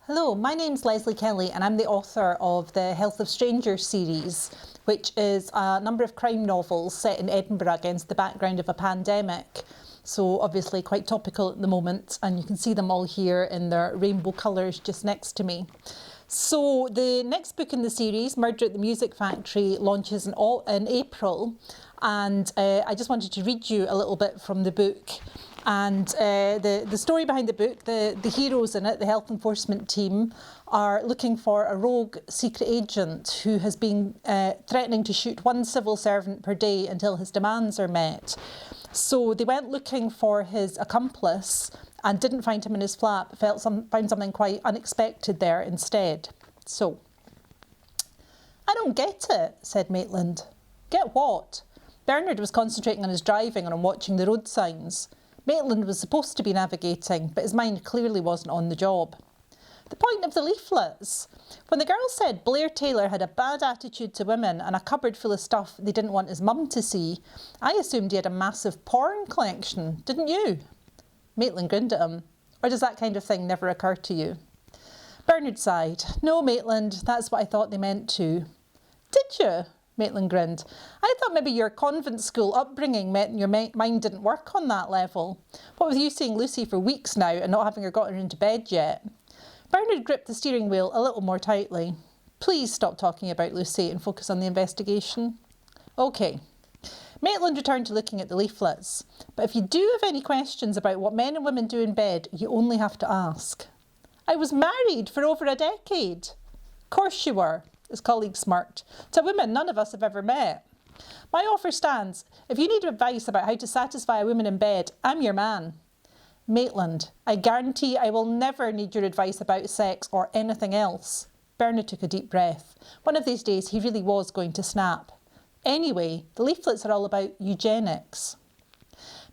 Hello, my name's Lesley Kelly and I'm the author of the Health of Strangers series, which is a number of crime novels set in Edinburgh against the background of a pandemic. So obviously quite topical at the moment, and you can see them all here in their rainbow colours just next to me. So the next book in the series, Murder at the Music Factory, launches in April, and I just wanted to read you a little bit from the book. And the story behind the book, the heroes in it, the health enforcement team, are looking for a rogue secret agent who has been threatening to shoot one civil servant per day until his demands are met. So they went looking for his accomplice and didn't find him in his flat, but found something quite unexpected there instead. So, "I don't get it," said Maitland. "Get what?" Bernard was concentrating on his driving and on watching the road signs. Maitland was supposed to be navigating, but his mind clearly wasn't on the job. "The point of the leaflets. When the girl said Blair Taylor had a bad attitude to women and a cupboard full of stuff they didn't want his mum to see, I assumed he had a massive porn collection, didn't you?" Maitland grinned at him. "Or does that kind of thing never occur to you?" Bernard sighed. "No, Maitland, that's what I thought they meant too." "Did you?" Maitland grinned. "I thought maybe your convent school upbringing meant your mind didn't work on that level. What with you seeing Lucy for weeks now and not having her got her into bed yet?" Bernard gripped the steering wheel a little more tightly. "Please stop talking about Lucy and focus on the investigation." "OK." Maitland returned to looking at the leaflets. "But if you do have any questions about what men and women do in bed, you only have to ask." "I was married for over a decade." "Course you were," his colleague smirked, "to a woman none of us have ever met. My offer stands. If you need advice about how to satisfy a woman in bed, I'm your man." "Maitland, I guarantee I will never need your advice about sex or anything else." Bernard took a deep breath. One of these days he really was going to snap. "Anyway, the leaflets are all about eugenics."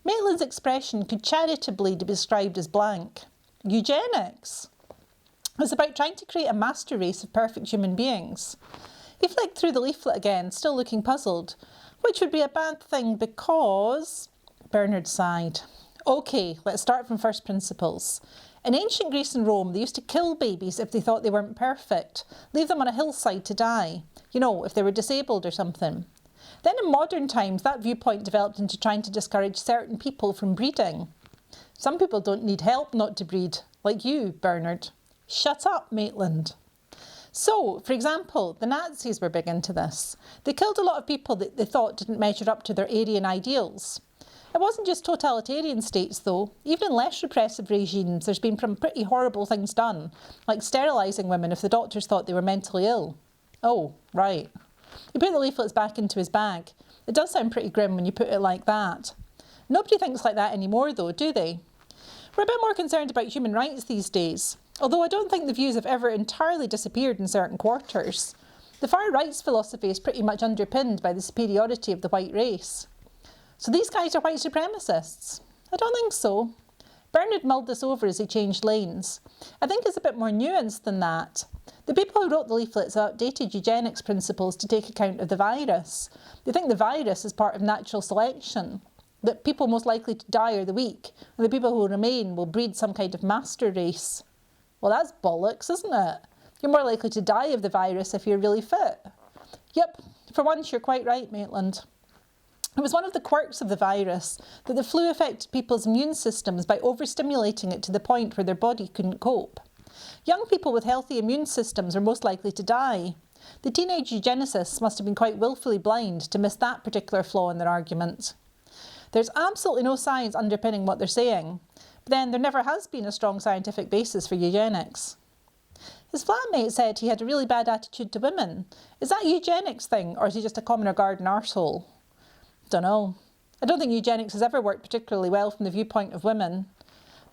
Maitland's expression could charitably be described as blank. Eugenics? It was about trying to create a master race of perfect human beings. He flicked through the leaflet again, still looking puzzled. "Which would be a bad thing because..." Bernard sighed. "OK, let's start from first principles. In ancient Greece and Rome, they used to kill babies if they thought they weren't perfect, leave them on a hillside to die, if they were disabled or something. Then in modern times, that viewpoint developed into trying to discourage certain people from breeding. Some people don't need help not to breed, like you, Bernard." "Shut up, Maitland." So, for example, the Nazis were big into this. They killed a lot of people that they thought didn't measure up to their Aryan ideals. It wasn't just totalitarian states, though. Even in less repressive regimes, there's been some pretty horrible things done, like sterilising women if the doctors thought they were mentally ill. Oh, right. He put the leaflets back into his bag. It does sound pretty grim when you put it like that. Nobody thinks like that anymore, though, do they? We're a bit more concerned about human rights these days, although I don't think the views have ever entirely disappeared in certain quarters. The far right's philosophy is pretty much underpinned by the superiority of the white race. So these guys are white supremacists? I don't think so. Bernard mulled this over as he changed lanes. I think it's a bit more nuanced than that. The people who wrote the leaflets have updated eugenics principles to take account of the virus. They think the virus is part of natural selection, that people most likely to die are the weak, and the people who remain will breed some kind of master race. Well, that's bollocks, isn't it? You're more likely to die of the virus if you're really fit. Yep, for once you're quite right, Maitland. It was one of the quirks of the virus that the flu affected people's immune systems by overstimulating it to the point where their body couldn't cope. Young people with healthy immune systems are most likely to die. The teenage eugenicists must have been quite willfully blind to miss that particular flaw in their argument. There's absolutely no science underpinning what they're saying, but then there never has been a strong scientific basis for eugenics. His flatmate said he had a really bad attitude to women. Is that a eugenics thing, or is he just a commoner garden arsehole? Dunno. I don't think eugenics has ever worked particularly well from the viewpoint of women.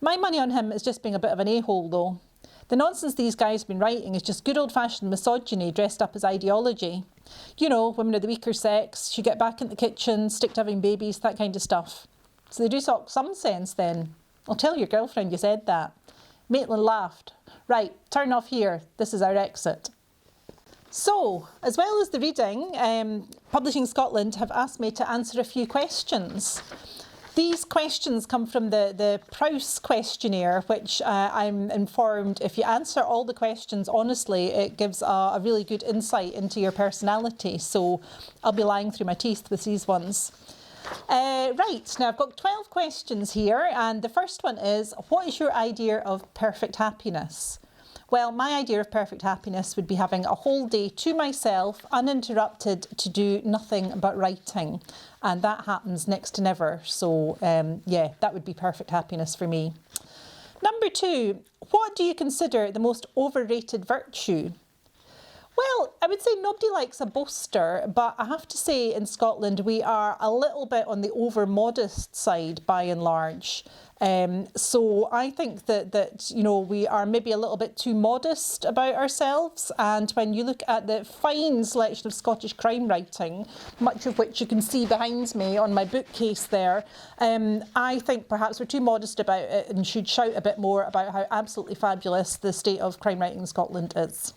My money on him is just being a bit of an a-hole, though. The nonsense these guys have been writing is just good old-fashioned misogyny dressed up as ideology. Women are the weaker sex, should get back in the kitchen, stick to having babies, that kind of stuff. So they do talk some sense then. I'll tell your girlfriend you said that. Maitland laughed. "Right, turn off here. This is our exit." So, as well as the reading, Publishing Scotland have asked me to answer a few questions. These questions come from the Prowse questionnaire, which I'm informed if you answer all the questions honestly, it gives a really good insight into your personality. So I'll be lying through my teeth with these ones. Right, now I've got 12 questions here, and the first one is, what is your idea of perfect happiness? Well, my idea of perfect happiness would be having a whole day to myself, uninterrupted, to do nothing but writing. And that happens next to never. So, yeah, that would be perfect happiness for me. Number 2, what do you consider the most overrated virtue? Well, I would say nobody likes a boaster, but I have to say in Scotland we are a little bit on the over-modest side by and large. So I think that you know, we are maybe a little bit too modest about ourselves, and when you look at the fine selection of Scottish crime writing, much of which you can see behind me on my bookcase there, I think perhaps we're too modest about it and should shout a bit more about how absolutely fabulous the state of crime writing in Scotland is.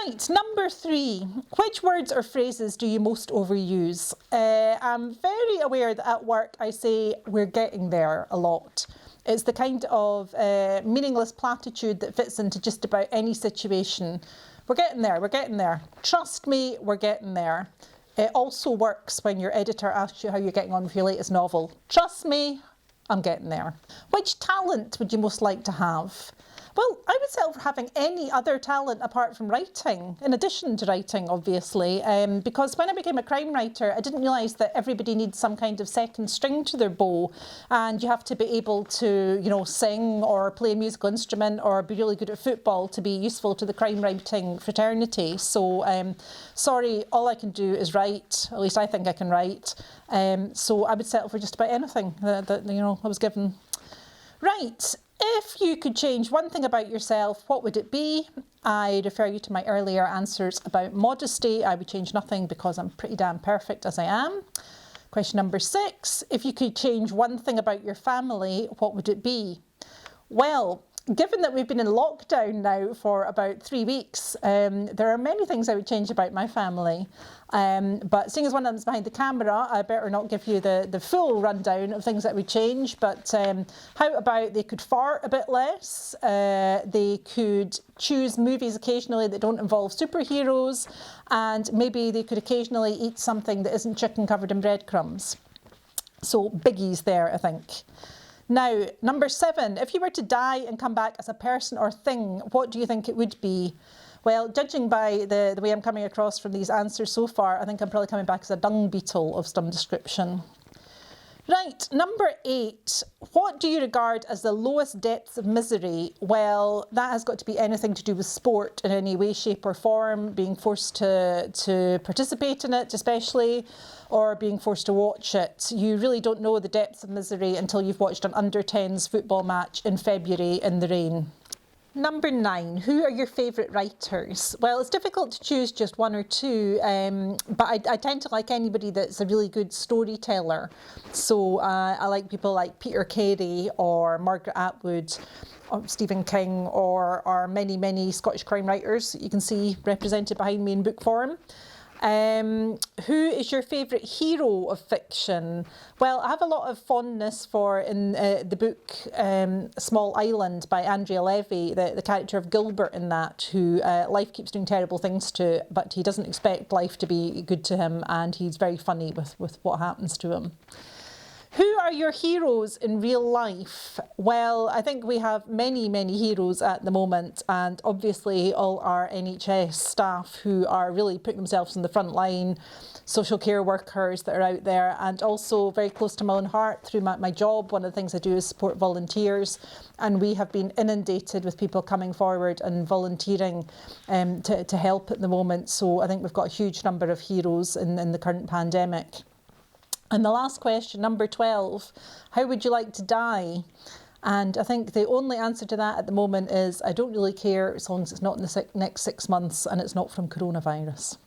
Right, number 3, which words or phrases do you most overuse? I'm very aware that at work I say we're getting there a lot. It's the kind of meaningless platitude that fits into just about any situation. We're getting there, we're getting there. Trust me, we're getting there. It also works when your editor asks you how you're getting on with your latest novel. Trust me, I'm getting there. Which talent would you most like to have? Well, I would settle for having any other talent apart from writing, in addition to writing, obviously, because when I became a crime writer, I didn't realise that everybody needs some kind of second string to their bow, and you have to be able to, you know, sing or play a musical instrument or be really good at football to be useful to the crime writing fraternity. So, sorry, all I can do is write. At least I think I can write. So I would settle for just about anything that you know, I was given. Right. If you could change one thing about yourself, what would it be? I refer you to my earlier answers about modesty. I would change nothing because I'm pretty damn perfect as I am. Question number 6. If you could change one thing about your family, what would it be? Well, given that we've been in lockdown now for about 3 weeks, there are many things I would change about my family. But seeing as one of them's behind the camera, I better not give you the full rundown of things that would change. But how about they could fart a bit less? They could choose movies occasionally that don't involve superheroes. And maybe they could occasionally eat something that isn't chicken covered in breadcrumbs. So biggies there, I think. Now, number 7, if you were to die and come back as a person or thing, what do you think it would be? Well, judging by the way I'm coming across from these answers so far, I think I'm probably coming back as a dung beetle of some description. Right, number 8, what do you regard as the lowest depths of misery? Well, that has got to be anything to do with sport in any way, shape or form, being forced to participate in it especially, or being forced to watch it. You really don't know the depths of misery until you've watched an under-10s football match in February in the rain. Number 9, who are your favourite writers? Well, it's difficult to choose just one or two, but I tend to like anybody that's a really good storyteller. So I like people like Peter Carey or Margaret Atwood, or Stephen King, or many, many Scottish crime writers that you can see represented behind me in book form. Who is your favourite hero of fiction? Well, I have a lot of fondness for, in the book Small Island by Andrea Levy, the character of Gilbert in that, who life keeps doing terrible things to, but he doesn't expect life to be good to him, and he's very funny with what happens to him. Who are your heroes in real life? Well, I think we have many, many heroes at the moment, and obviously all our NHS staff who are really putting themselves in the front line, social care workers that are out there, and also very close to my own heart through my job. One of the things I do is support volunteers, and we have been inundated with people coming forward and volunteering to help at the moment. So I think we've got a huge number of heroes in the current pandemic. And the last question, number 12, how would you like to die? And I think the only answer to that at the moment is I don't really care as long as it's not in the next 6 months and it's not from coronavirus.